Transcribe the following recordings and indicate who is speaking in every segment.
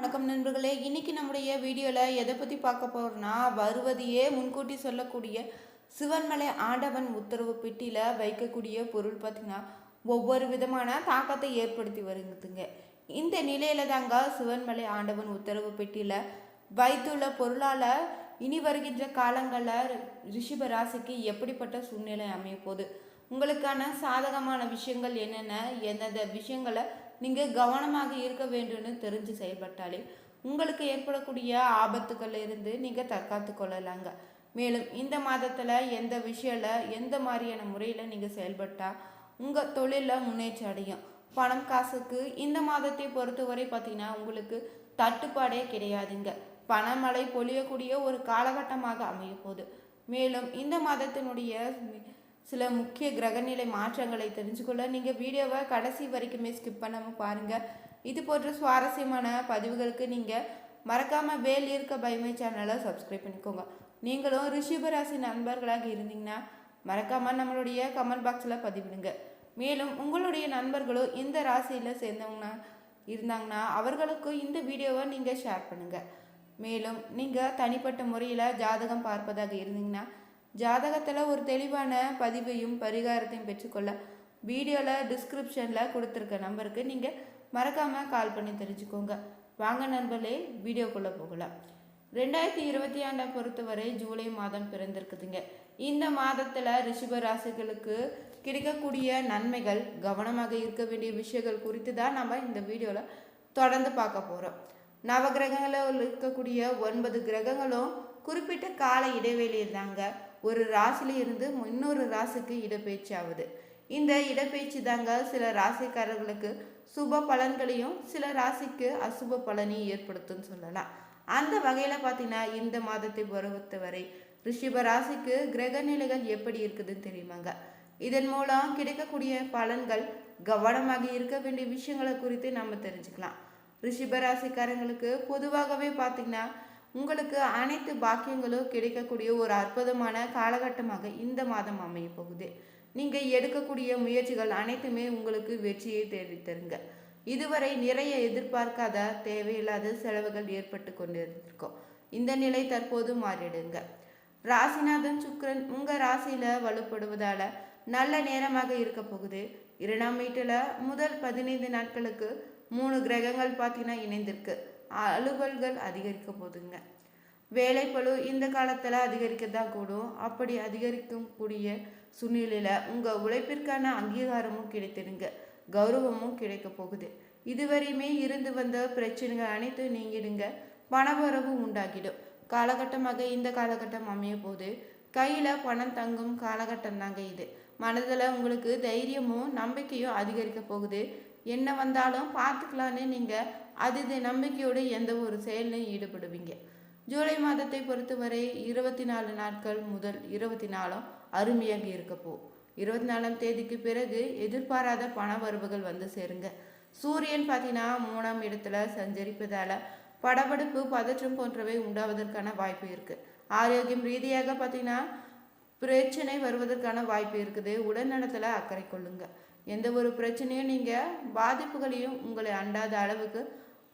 Speaker 1: வணக்கம் நண்பர்களே. இன்னைக்கு நம்முடைய வீடியோவில் எதை பற்றி பார்க்க போகிறோம்னா, வருவதையே முன்கூட்டி சொல்லக்கூடிய சிவன்மலை ஆண்டவன் உத்தரவு பெட்டியில் வைக்கக்கூடிய பொருள் பார்த்திங்கன்னா ஒவ்வொரு விதமான தாக்கத்தை ஏற்படுத்தி வருங்குதுங்க. இந்த நிலையில தாங்க சிவன்மலை ஆண்டவன் உத்தரவு பெட்டியில் வைத்துள்ள பொருளால் இனி வருகின்ற காலங்களில் ரிஷப ராசிக்கு எப்படிப்பட்ட சூழ்நிலை அமைய போகுது, உங்களுக்கான சாதகமான விஷயங்கள் என்னென்ன, எந்தெந்த விஷயங்களை நீங்கள் கவனமாக இருக்க வேண்டும்னு தெரிஞ்சு செயல்பட்டாலே உங்களுக்கு ஏற்படக்கூடிய ஆபத்துக்கள் இருந்து நீங்கள் தற்காத்து கொள்ளலாங்க. மேலும் இந்த மாதத்தில் எந்த விஷயத்தில் எந்த மாதிரியான முறையில் நீங்கள் செயல்பட்டால் உங்கள் தொழிலில் முன்னேற்றம் அடையும். பணம் காசுக்கு இந்த மாதத்தை பொறுத்தவரை பார்த்திங்கன்னா உங்களுக்கு தட்டுப்பாடே கிடையாதுங்க. பணமழை பொழியக்கூடிய ஒரு காலகட்டமாக அமைய போகுது. மேலும் இந்த மாதத்தினுடைய சில முக்கிய கிரகநிலை மாற்றங்களை தெரிஞ்சுக்கொள்ள நீங்கள் வீடியோவை கடைசி வரைக்குமே ஸ்கிப் பண்ணாமல் பாருங்கள். இது போன்ற சுவாரஸ்யமான பதிவுகளுக்கு நீங்கள் மறக்காமல் வேல் இருக்க பயமை சேனலை சப்ஸ்கிரைப் பண்ணிக்கோங்க. நீங்களும் ரிஷபராசி நண்பர்களாக இருந்தீங்கன்னா மறக்காமல் நம்மளுடைய கமெண்ட் பாக்ஸில் பதிவிடுங்க. மேலும் உங்களுடைய நண்பர்களும் இந்த ராசியில் சேர்ந்தவங்கன்னா இருந்தாங்கன்னா அவர்களுக்கு இந்த வீடியோவை நீங்கள் ஷேர் பண்ணுங்கள். மேலும் நீங்கள் தனிப்பட்ட முறையில் ஜாதகம் பார்ப்பதாக இருந்தீங்கன்னா ஜாதகத்தில் ஒரு தெளிவான பதிவையும் பரிகாரத்தையும் பெற்றுக்கொள்ள வீடியோவில் டிஸ்கிரிப்ஷனில் கொடுத்துருக்க நம்பருக்கு நீங்கள் மறக்காமல் கால் பண்ணி தெரிஞ்சுக்கோங்க. வாங்க நண்பர்களே, வீடியோக்குள்ளே போகலாம். 2020 பொறுத்தவரை ஜூலை மாதம் பிறந்திருக்குதுங்க. இந்த மாதத்தில் ரிஷப ராசிகளுக்கு கிடைக்கக்கூடிய நன்மைகள், கவனமாக இருக்க வேண்டிய விஷயங்கள் குறித்து தான் நம்ம இந்த வீடியோவில் தொடர்ந்து பார்க்க போகிறோம். நவகிரகங்களில் இருக்கக்கூடிய 9 கிரகங்களும் குறிப்பிட்ட கால இடைவெளியில் தாங்க ஒரு ராசியில இருந்து இன்னொரு ராசிக்கு இடப்பெயர்ச்சி ஆகுது. இந்த இடப்பெயர்ச்சி தாங்க சில ராசிக்காரர்களுக்கு சுப பலன்களையும் சில ராசிக்கு அசுப பலனையும் ஏற்படுத்தும்னு சொல்லலாம். அந்த வகையில் பார்த்தீங்கன்னா இந்த மாதத்தை பொறுத்தவரை ரிஷப ராசிக்கு கிரக நிலைகள் எப்படி இருக்குதுன்னு தெரியுமாங்க. இதன் மூலம் கிடைக்கக்கூடிய பலன்கள், கவனமாக இருக்க வேண்டிய விஷயங்களை குறித்து நம்ம தெரிஞ்சுக்கலாம். ரிஷப ராசிக்காரங்களுக்கு பொதுவாகவே பார்த்தீங்கன்னா உங்களுக்கு அனைத்து பாக்கியங்களும் கிடைக்கக்கூடிய ஒரு அற்புதமான காலகட்டமாக இந்த மாதம் அமைய போகுது. நீங்கள் எடுக்கக்கூடிய முயற்சிகள் அனைத்துமே உங்களுக்கு வெற்றியை தேடித்தருங்க. இதுவரை நிறைய எதிர்பார்க்காத தேவையில்லாத செலவுகள் ஏற்பட்டு கொண்டிருக்கும். இந்த நிலை தற்போது மாறிடுங்க. ராசிநாதன் சுக்கிரன் உங்கள் ராசியில் வலுப்படுவதால் நல்ல நேரமாக இருக்க போகுது. 2ஆம் வீட்டில் முதல் 15 நாட்களுக்கு 3 கிரகங்கள் பார்த்தீங்கன்னா இணைந்திருக்கு. அலுவல்கள் அதிகரிக்க போதுங்க. வேலைப்பளு இந்த காலத்தில் அதிகரிக்க தான் கூடும். அப்படி அதிகரிக்கும் கூடிய சூழ்நிலையில் உங்கள் உழைப்பிற்கான அங்கீகாரமும் கிடைத்திடுங்க, கௌரவமும் கிடைக்க போகுது. இதுவரையுமே இருந்து வந்த பிரச்சனைகள் அனைத்தும் நீங்கிடுங்க, பணவரவு உண்டாகிடும் காலகட்டமாக இந்த காலகட்டம் அமைய போது கையில் பணம் தங்கும் காலகட்டம் தாங்க இது. மனதில் உங்களுக்கு தைரியமும் நம்பிக்கையும் அதிகரிக்க போகுது. என்ன வந்தாலும் பார்த்துக்கலான்னு நீங்கள் நம்பிக்கையோடு எந்த ஒரு செயலையும் ஈடுபடுவீங்க. ஜூலை மாதத்தை பொறுத்தவரை 24 நாட்கள் முதல் 24 அருமையாக இருக்கப்போ 24ஆம் தேதிக்கு பிறகு எதிர்பாராத பண வரவுகள் வந்து சேருங்க. சூரியன் பார்த்தீங்கன்னா 3ஆம் இடத்துல சஞ்சரிப்பதால் படபடுப்பு, பதற்றம் போன்றவை உண்டாவதற்கான வாய்ப்பு இருக்குது. ஆரோக்கியம் ரீதியாக பார்த்தீங்கன்னா பிரச்சனை வருவதற்கான வாய்ப்பு இருக்குது. உடல்நலத்தில் அக்கறை கொள்ளுங்க. எந்த ஒரு பிரச்சனையும் நீங்கள் பாதிப்புகளையும் உங்களை அண்டாத அளவுக்கு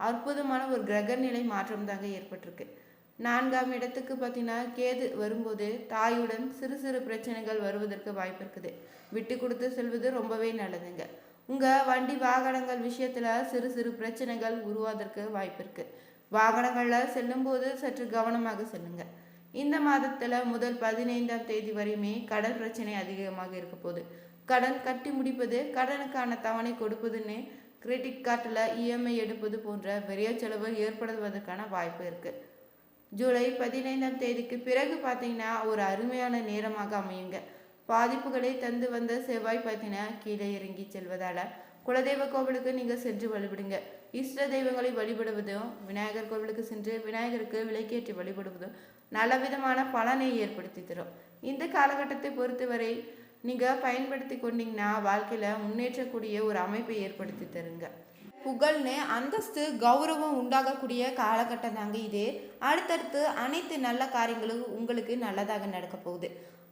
Speaker 1: அற்புதமான ஒரு கிரக நிலை மாற்றம் தாங்க ஏற்பட்டிருக்கு. 4ஆம் இடத்துக்கு பார்த்தீங்கன்னா கேது வரும்போது தாயுடன் சிறு சிறு பிரச்சனைகள் வருவதற்கு வாய்ப்பு இருக்குது. விட்டு கொடுத்து செல்வது ரொம்பவே நல்லதுங்க. உங்கள் வண்டி வாகனங்கள் விஷயத்தில் சிறு சிறு பிரச்சனைகள் உருவாவதற்கு வாய்ப்பு இருக்குது. வாகனங்களில் செல்லும்போது சற்று கவனமாக செல்லுங்க. இந்த மாதத்தில் முதல் 15ஆம் தேதி வரையுமே கடன் பிரச்சனை அதிகமாக இருக்க போகுது. கடன் கட்டி முடிப்பது, கடனுக்கான தவணை கொடுப்பதுன்னு கிரெடிட் கார்டில் இஎம்ஐ எடுப்பது போன்ற பெரிய செலவு ஏற்படுவதற்கான வாய்ப்பு இருக்குது. ஜூலை 15ஆம் தேதிக்கு பிறகு பார்த்தீங்கன்னா ஒரு அருமையான நேரமாக அமையுங்க. பாதிப்புகளை தந்து வந்த செவ்வாய் பார்த்தீங்கன்னா கீழே இறங்கி செல்வதால் குலதெய்வ கோவிலுக்கு நீங்கள் சென்று வழிபடுங்க. இஷ்ட தெய்வங்களை வழிபடுவதும், விநாயகர் கோவிலுக்கு சென்று விநாயகருக்கு விளக்கேற்றி வழிபடுவதும் நல்ல விதமான பலனை ஏற்படுத்தி தரும். இந்த காலகட்டத்தை பொறுத்தவரை நீங்கள் பயன்படுத்தி கொண்டீங்கன்னா வாழ்க்கையில் முன்னேற்றக்கூடிய ஒரு அமைப்பை ஏற்படுத்தி தருங்க. புகழ்னு அந்தஸ்து, கௌரவம் உண்டாகக்கூடிய காலகட்டம் தாங்க இது. அடுத்தடுத்து அனைத்து நல்ல காரியங்களும் உங்களுக்கு நல்லதாக நடக்க போகுது.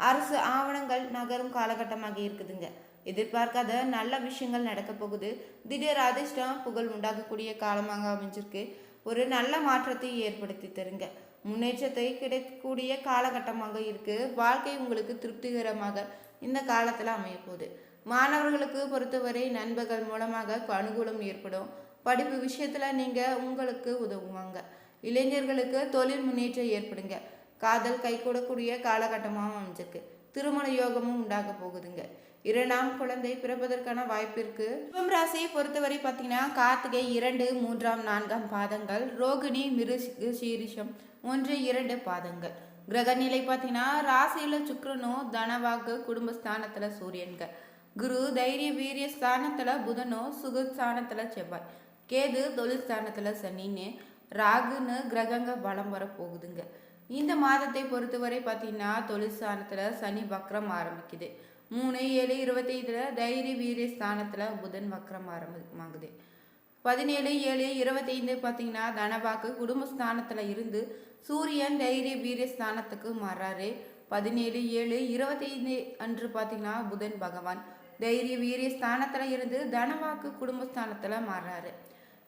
Speaker 1: அரசு ஆவணங்கள் நகரும் காலகட்டமாக இருக்குதுங்க. எதிர்பார்க்காத நல்ல விஷயங்கள் நடக்க போகுது. திடீர் அதிர்ஷ்டம், புகழ் உண்டாகக்கூடிய காலமாக அமைஞ்சிருக்கு. ஒரு நல்ல மாற்றத்தை ஏற்படுத்தி தருங்க. முன்னேற்றத்தை கிடைக்கக்கூடிய காலகட்டமாக இருக்கு. வாழ்க்கை உங்களுக்கு திருப்திகரமாக இந்த காலத்தில் அமைய போகுது. மாணவர்களுக்கு பொறுத்தவரை நண்பர்கள் மூலமாக அனுகூலம் ஏற்படும். படிப்பு விஷயத்துல நீங்க உங்களுக்கு உதவுவாங்க. இளைஞர்களுக்கு தொழில் முன்னேற்றம் ஏற்படுங்க. காதல் கைகூடக்கூடிய காலகட்டமாக அமைஞ்சிருக்கு. திருமண யோகமும் உண்டாக போகுதுங்க. 2ஆம் குழந்தை பிறப்பதற்கான வாய்ப்பு இருக்கு. கும்பம் ராசியை பொறுத்தவரை பார்த்தீங்கன்னா கார்த்திகை 2, 3, 4 பாதங்கள், ரோகிணி, மிருக சீரிஷம் 1, 2 பாதங்கள். கிரகநிலை பார்த்தீங்கன்னா ராசியில சுக்கிரனும், தனவாக்கு குடும்பஸ்தானத்துல சூரியன்கள், குரு தைரிய வீரிய ஸ்தானத்துல புதனோ, சுகஸ்தானத்துல செவ்வாய், கேது தொழில் ஸ்தானத்துல சனின்னு, ராகுன்னு கிரகங்க பலம் வர போகுதுங்க. இந்த மாதத்தை பொறுத்தவரை பார்த்தீங்கன்னா தொழில் ஸ்தானத்துல சனி வக்ரம் ஆரம்பிக்குது. 3/7/25 தைரிய வீரிய ஸ்தானத்துல புதன் வக்ரம் ஆரம்பமாகுது. 17/7/25 பார்த்தீங்கன்னா தனவாக்கு குடும்பஸ்தானத்துல இருந்து சூரியன் தைரிய வீரிய ஸ்தானத்துக்கு மாறாரு. 17/7/25 அன்று பார்த்தீங்கன்னா புதன் பகவான் தைரிய வீரிய ஸ்தானத்துல இருந்து தனவாக்கு குடும்பஸ்தானத்துல மாறாரு.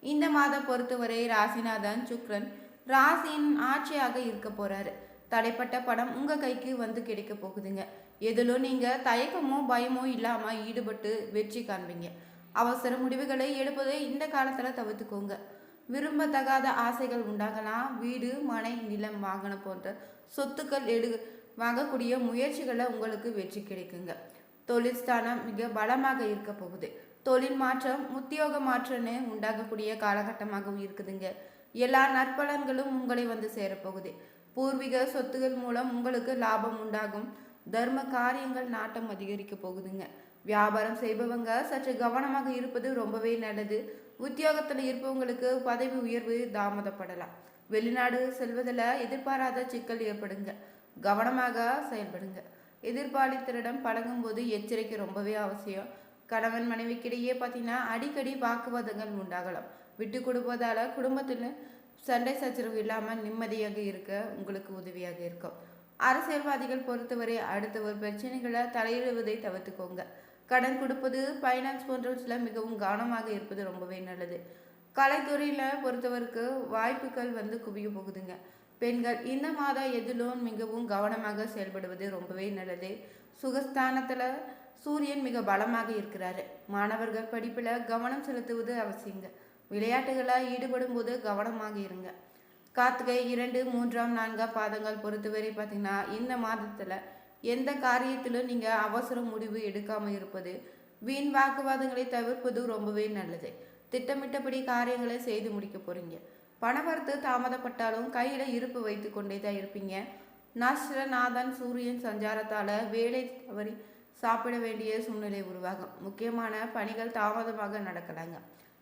Speaker 1: இந்த மாதம் பொறுத்தவரை ராசிநாதன் சுக்ரன் ராசியின் ஆட்சியாக இருக்க போறாரு. தடைப்பட்ட படம் உங்க கைக்கு வந்து கிடைக்க போகுதுங்க. எதிலும் நீங்க தயக்கமோ பயமோ இல்லாம ஈடுபட்டு வெற்றி காண்பீங்க. அவசர முடிவுகளை எடுப்பதை இந்த காலத்துல தவிர்த்துக்கோங்க. விரும்பத்தகாத ஆசைகள் உண்டாகலாம். வீடு, மனை, நிலம், வாகனம் போன்ற சொத்துக்கள் வாங்கக்கூடிய முயற்சிகளை உங்களுக்கு வெற்றி கிடைக்குங்க. தொழில் ஸ்தானம் மிக பலமாக இருக்க போகுது. தொழில் மாற்றம், உத்தியோக மாற்றம்னு உண்டாகக்கூடிய காலகட்டமாகவும் இருக்குதுங்க. எல்லா நற்பலன்களும் உங்களை வந்து சேரப்போகுது. பூர்வீக சொத்துகள் மூலம் உங்களுக்கு லாபம் உண்டாகும். தர்ம காரியங்கள் நாட்டம் அதிகரிக்க போகுதுங்க. வியாபாரம் செய்பவங்க சற்று கவனமாக இருப்பது ரொம்பவே நல்லது. உத்தியோகத்தில் இருப்பவங்களுக்கு பதவி உயர்வு தாமதப்படலாம். வெளிநாடு செல்வதில் எதிர்பாராத சிக்கல் ஏற்படுங்க. கவனமாக செயல்படுங்க. எதிர்பாலித்தரிடம் பழகும்போது எச்சரிக்கை ரொம்பவே அவசியம். கணவன் மனைவிக்கிடையே பார்த்தீங்கன்னா அடிக்கடி வாக்குவாதங்கள் உண்டாகலாம். விட்டு கொடுப்பதால குடும்பத்தில் சண்டை சச்சரவு இல்லாமல் நிம்மதியாக இருக்க உங்களுக்கு உதவியாக இருக்கும். அரசியல்வாதிகள் பொறுத்தவரை அடுத்தவர் பிரச்சனைகளை தலையிடுவதை தவிர்த்துக்கோங்க. கடன் கொடுப்பது, ஃபைனான்ஸ் போன்றவற்றில் மிகவும் கவனமாக இருப்பது ரொம்பவே நல்லது. கலைத்துறையில் பொறுத்தவருக்கு வாய்ப்புகள் வந்து குவிய போகுதுங்க. பெண்கள் இந்த மாதம் எதிலும் மிகவும் கவனமாக செயல்படுவது ரொம்பவே நல்லது. சுகஸ்தானத்தில் சூரியன் மிக பலமாக இருக்கிறாரு. மாணவர்கள் படிப்பில் கவனம் செலுத்துவது அவசியங்க. விளையாட்டுகளில் ஈடுபடும் போது கவனமாக இருங்க. கார்த்திகை 2, 3, 4 பாதங்கள் பொறுத்தவரை பார்த்தீங்கன்னா இந்த மாதத்தில் எந்த காரியத்திலும் நீங்கள் அவசர முடிவு எடுக்காமல் இருப்பது, வீண் வாக்குவாதங்களை தவிர்ப்பது ரொம்பவே நல்லது. திட்டமிட்டபடி காரியங்களை செய்து முடிக்க போறீங்க. பணவரத்து தாமதப்பட்டாலும் கையில் இருப்பு வைத்து கொண்டே தான் இருப்பீங்க. நஷ்டநாதன் சூரியன் சஞ்சாரத்தால் வேலை தவறி சாப்பிட வேண்டிய சூழ்நிலை உருவாகும். முக்கியமான பணிகள் தாமதமாக நடக்கலாங்க.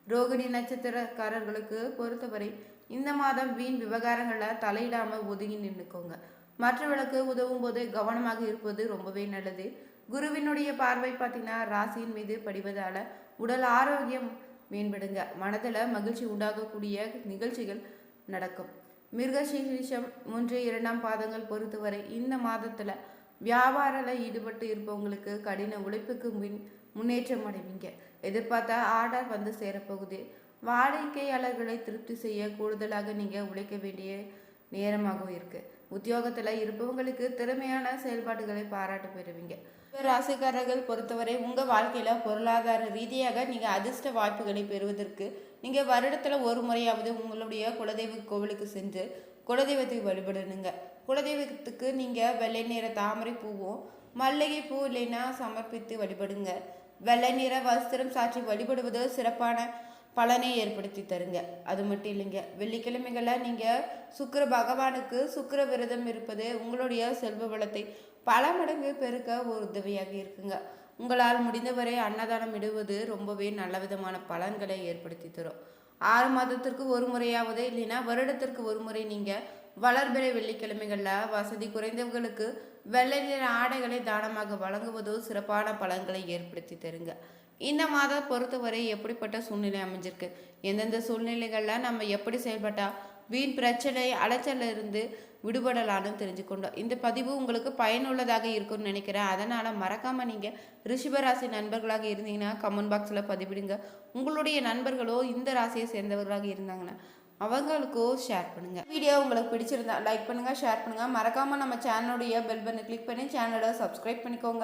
Speaker 1: ரோகிணி நட்சத்திரக்காரர்களுக்கு பொறுத்தவரை இந்த மாதம் வீண் விவகாரங்களில் தலையிடாமல் ஒதுங்கி நின்றுக்கோங்க. மற்றவர்களுக்கு உதவும் போது கவனமாக இருப்பது ரொம்பவே நல்லது. குருவினுடைய பார்வை பார்த்தீங்கன்னா ராசியின் மீது படிவதால் உடல் ஆரோக்கியம் மேம்படுங்க. மனதில் மகிழ்ச்சி உண்டாகக்கூடிய நிகழ்ச்சிகள் நடக்கும். மிருகசீரிஷம் 1, 2 பாதங்கள் பொறுத்தவரை இந்த மாதத்தில் வியாபாரத்தில் ஈடுபட்டு இருப்பவங்களுக்கு கடின உழைப்புக்கு முன்னேற்றம் அடைவீங்க. எதிர்பார்த்த ஆர்டர் வந்து சேரப்போகுது. வாடிக்கையாளர்களை திருப்தி செய்ய கூடுதலாக நீங்கள் உழைக்க வேண்டிய நேரமாகவும் இருக்கு. உத்தியோகத்தில் இருப்பவங்களுக்கு திறமையான செயல்பாடுகளை பாராட்டு பெறுவீங்க. ராசிக்காரர்கள் பொறுத்தவரை உங்கள் வாழ்க்கையில் பொருளாதார ரீதியாக நீங்கள் அதிர்ஷ்ட வாய்ப்புகளை பெறுவதற்கு நீங்கள் வருடத்தில் ஒரு முறையாவது உங்களுடைய குலதெய்வ கோவிலுக்கு சென்று குலதெய்வத்தை வழிபடணுங்க. குலதெய்வத்துக்கு நீங்கள் வெள்ளை நிற தாமரை பூவும் மல்லிகை பூ இல்லைன்னா சமர்ப்பித்து வழிபடுங்க. வெள்ளை நிற வஸ்திரம் சாற்றி வழிபடுவது சிறப்பான பலனை ஏற்படுத்தி தருங்க. அது மட்டும் இல்லைங்க, வெள்ளிக்கிழமைகளில் நீங்கள் சுக்கிர பகவானுக்கு சுக்கிர விரதம் இருப்பது உங்களுடைய செல்வ வளத்தை பல மடங்கு பெருக்க ஒரு உதவியாக இருக்குங்க. உங்களால் முடிந்தவரை அன்னதானம் இடுவது ரொம்பவே நல்ல விதமான பலன்களை ஏற்படுத்தி தரும். 6 மாதத்திற்கு ஒரு முறையாவது இல்லைன்னா வருடத்திற்கு ஒரு முறை நீங்கள் வளர்பிறை வெள்ளிக்கிழமைகளில் வசதி குறைந்தவர்களுக்கு வெள்ளை நிற ஆடைகளை தானமாக வழங்குவதோ சிறப்பான பலன்களை ஏற்படுத்தி தருங்க. இந்த மாதம் பொறுத்தவரை எப்படிப்பட்ட சூழ்நிலை அமைஞ்சிருக்கு, எந்தெந்த சூழ்நிலைகளில் நம்ம எப்படி செயல்பட்டால் வீண் பிரச்சனை அலைச்சல இருந்து விடுபடலான்னு தெரிஞ்சுக்கொண்டோம். இந்த பதிவு உங்களுக்கு பயனுள்ளதாக இருக்கும்னு நினைக்கிறேன். அதனால் மறக்காமல் நீங்கள் ரிஷபராசி நண்பர்களாக இருந்தீங்கன்னா கமெண்ட் பாக்ஸில் பதிவிடுங்க. உங்களுடைய நண்பர்களோ இந்த ராசியை சேர்ந்தவர்களாக இருந்தாங்கன்னா அவங்களுக்கும் ஷேர் பண்ணுங்கள். வீடியோ உங்களுக்கு பிடிச்சிருந்தா லைக் பண்ணுங்கள், ஷேர் பண்ணுங்கள். மறக்காமல் நம்ம சேனலுடைய பெல் பட்டனை கிளிக் பண்ணி சேனலை சப்ஸ்கிரைப் பண்ணிக்கோங்க.